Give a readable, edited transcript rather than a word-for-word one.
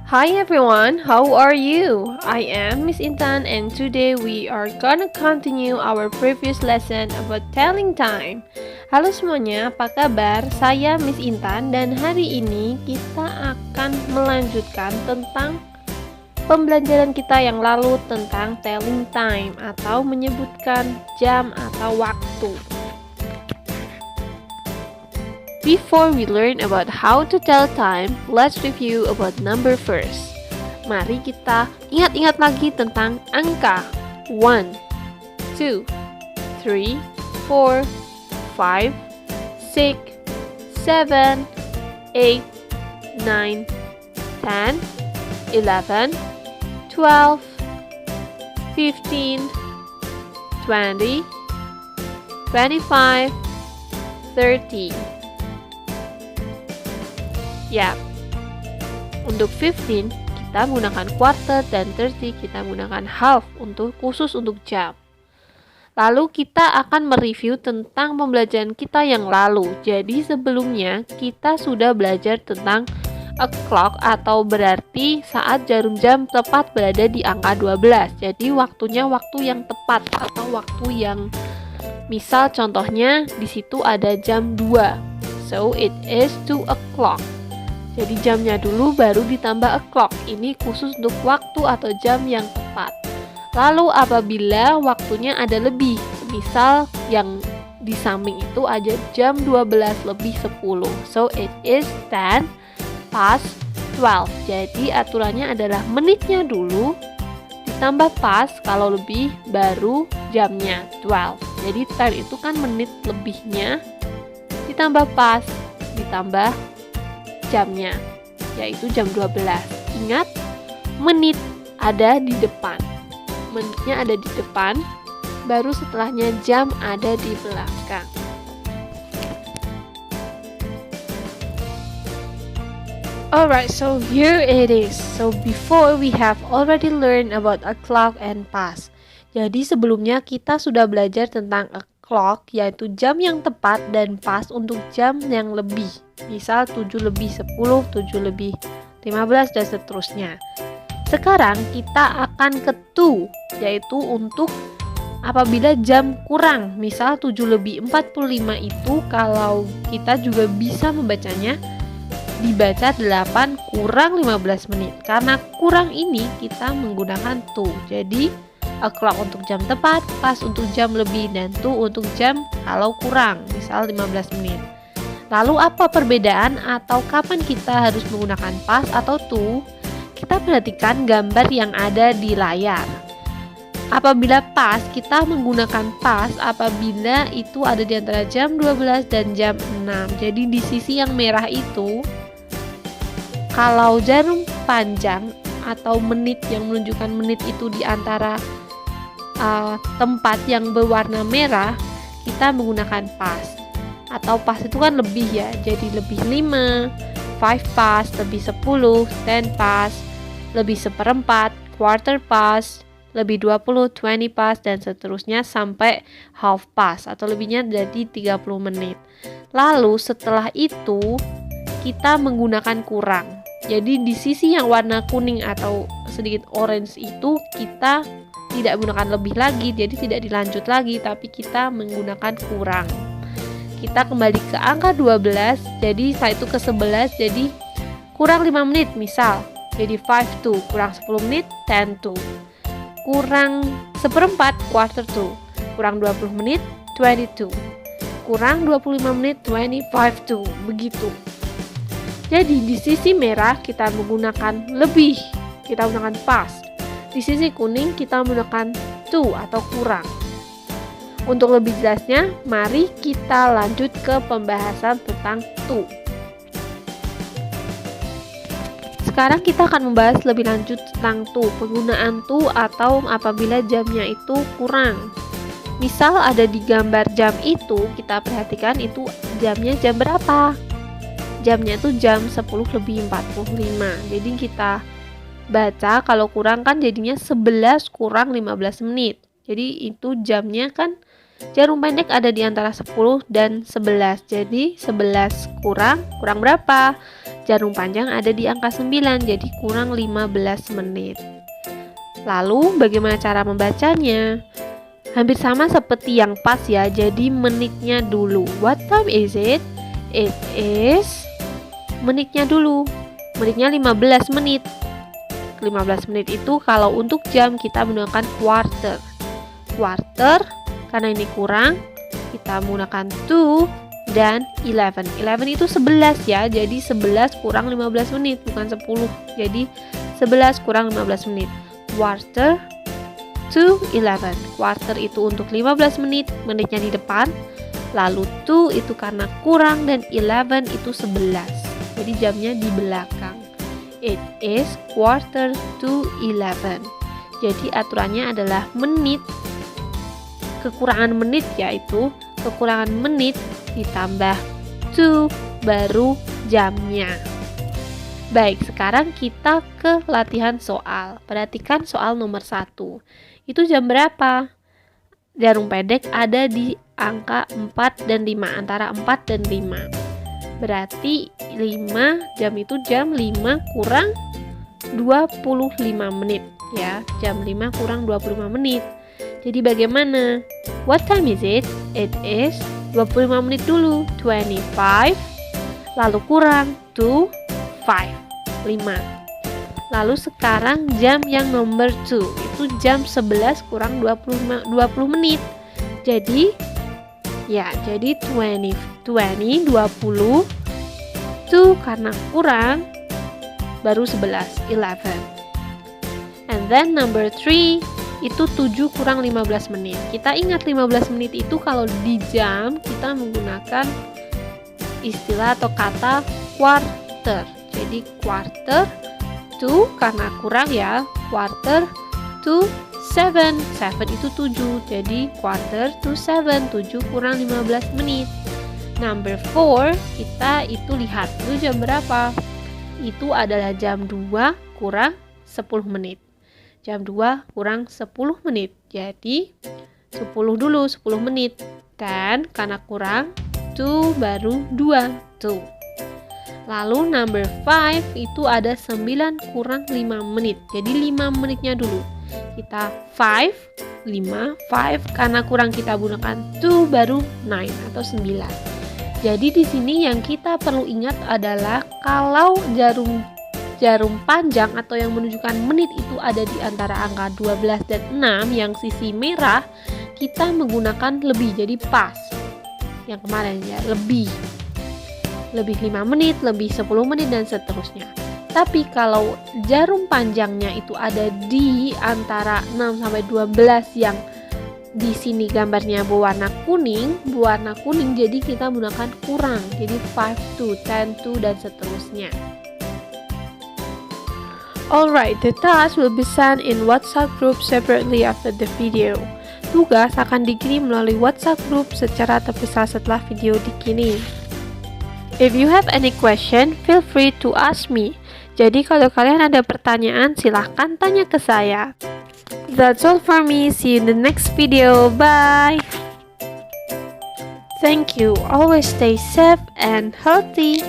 Hi everyone, how are you? I am Miss Intan and today we are gonna continue our previous lesson about telling time. Halo semuanya, apa kabar? Saya Miss Intan dan hari ini kita akan melanjutkan tentang pembelajaran kita yang lalu tentang telling time atau menyebutkan jam atau waktu. Before we learn about how to tell time, let's review about number first. Mari kita ingat-ingat lagi tentang angka 1, 2, 3, 4, 5, 6, 7, 8, 9, 10, 11, 12, 15, 20, 25, 30. Ya, untuk 15 kita menggunakan quarter dan 30 kita menggunakan half khusus untuk jam. Lalu kita akan mereview tentang pembelajaran kita yang lalu. Jadi sebelumnya kita sudah belajar tentang o'clock atau berarti saat jarum jam tepat berada di angka 12. Jadi waktunya waktu yang tepat atau waktu yang misal contohnya di situ ada jam 2. So it is 2 o'clock. Jadi jamnya dulu baru ditambah o'clock. Ini khusus untuk waktu atau jam yang tepat. Lalu apabila waktunya ada lebih, misal yang di samping itu ada jam 12 lebih 10. So it is 10 past 12. Jadi aturannya adalah menitnya dulu ditambah past, kalau lebih baru jamnya 12. Jadi 10 itu kan menit lebihnya ditambah past ditambah jamnya, yaitu jam 12. Ingat, menit ada di depan. Menitnya ada di depan, baru setelahnya jam ada di belakang. Alright, so here it is. So before we have already learned about o'clock and past. Jadi sebelumnya kita sudah belajar tentang o'clock, yaitu jam yang tepat, dan past untuk jam yang lebih. Misal 7 lebih 10, 7 lebih 15, dan seterusnya. Sekarang kita akan ke to, yaitu untuk apabila jam kurang. Misal 7 lebih 45 itu kalau kita juga bisa membacanya dibaca 8 kurang 15 menit. Karena kurang ini kita menggunakan to. Jadi o'clock untuk jam tepat, past untuk jam lebih, dan to untuk jam kalau kurang, misal 15 menit. Lalu apa perbedaan atau kapan kita harus menggunakan past atau to? Kita perhatikan gambar yang ada di layar. Apabila past, kita menggunakan past apabila itu ada di antara jam 12 dan jam 6. Jadi di sisi yang merah itu, kalau jarum panjang atau menit yang menunjukkan menit itu di antara tempat yang berwarna merah, kita menggunakan past. Atau past itu kan lebih ya, jadi lebih 5, 5 past, lebih 10, 10 past, lebih seperempat, quarter past, lebih 20, 20 past, dan seterusnya sampai half past atau lebihnya jadi 30 menit. Lalu setelah itu kita menggunakan kurang. Jadi di sisi yang warna kuning atau sedikit orange itu kita tidak menggunakan lebih lagi, jadi tidak dilanjut lagi, tapi kita menggunakan kurang. Kita kembali ke angka 12, jadi saat itu ke 11, jadi kurang 5 menit misal, jadi 5 to, kurang 10 menit, 10 to, kurang seperempat, quarter to, kurang 20 menit, 22, kurang 25 menit, 25 to, begitu. Jadi di sisi merah kita menggunakan lebih, kita menggunakan past. Di sisi kuning kita menggunakan to atau kurang. Untuk lebih jelasnya, mari kita lanjut ke pembahasan tentang to. Sekarang kita akan membahas lebih lanjut tentang to, penggunaan to atau apabila jamnya itu kurang. Misal ada di gambar jam itu, kita perhatikan itu jamnya jam berapa. Jamnya itu jam 10 lebih 45. Jadi kita baca kalau kurang kan jadinya 11 kurang 15 menit. Jadi itu jamnya kan Jarum pendek ada di antara 10 dan 11. Jadi 11 kurang berapa? Jarum panjang ada di angka 9, jadi kurang 15 menit. Lalu bagaimana cara membacanya? Hampir sama seperti yang pas ya, jadi menitnya dulu. What time is it? It is menitnya dulu. Menitnya 15 menit. 15 menit itu kalau untuk jam kita menggunakan quarter. Quarter karena ini kurang, kita menggunakan 2 dan 11. 11 itu 11 ya, jadi 11 kurang 15 menit, bukan 10. Jadi 11 kurang 15 menit. Quarter to 11. Quarter itu untuk 15 menit, menitnya di depan. Lalu 2 itu karena kurang dan 11 itu 11. Jadi jamnya di belakang. It is quarter to 11. Jadi aturannya adalah menit. Kekurangan menit yaitu kekurangan menit ditambah 2 baru jamnya. Baik, sekarang kita ke latihan soal. Perhatikan soal nomor 1. Itu jam berapa? Jarum pendek ada di angka 4 dan 5, antara 4 dan 5. Berarti 5 jam itu jam 5 kurang 25 menit ya. Jam 5 kurang 25 menit. Jadi bagaimana? What time is it? It is 25 menit dulu. 25 lalu kurang 2 5. Lalu sekarang jam yang nomor 2 itu jam 11 kurang 20 menit. Jadi 20 2 karena kurang baru 11 and then number 3 itu 7 kurang 15 menit. Kita ingat 15 menit itu kalau di jam kita menggunakan istilah atau kata quarter. Jadi quarter to karena kurang ya, quarter to 7. 7 itu 7. Jadi quarter to 7, 7 kurang 15 menit. Number 4, kita itu lihat itu jam berapa? Itu adalah jam 2 kurang 10 menit. Jam 2 kurang 10 menit. Jadi 10 dulu, 10 menit. Dan karena kurang 2 baru 2 tuh. Lalu number 5 itu ada 9 kurang 5 menit. Jadi 5 menitnya dulu. Kita 5 karena kurang kita gunakan 2 baru 9 atau 9. Jadi di sini yang kita perlu ingat adalah kalau jarum panjang atau yang menunjukkan menit itu ada di antara angka 12 dan 6, yang sisi merah kita menggunakan lebih, jadi pas. Yang kemarin ya, lebih 5 menit, lebih 10 menit dan seterusnya. Tapi kalau jarum panjangnya itu ada di antara 6 sampai 12 yang di sini gambarnya berwarna kuning, jadi kita menggunakan kurang. Jadi 5 to, 10 to dan seterusnya. Alright, the task will be sent in WhatsApp group separately after the video. Tugas akan dikirim melalui WhatsApp group secara terpisah setelah video dikirim. If you have any question, feel free to ask me. Jadi kalau kalian ada pertanyaan, silahkan tanya ke saya. That's all for me. See you in the next video. Bye. Thank you. Always stay safe and healthy.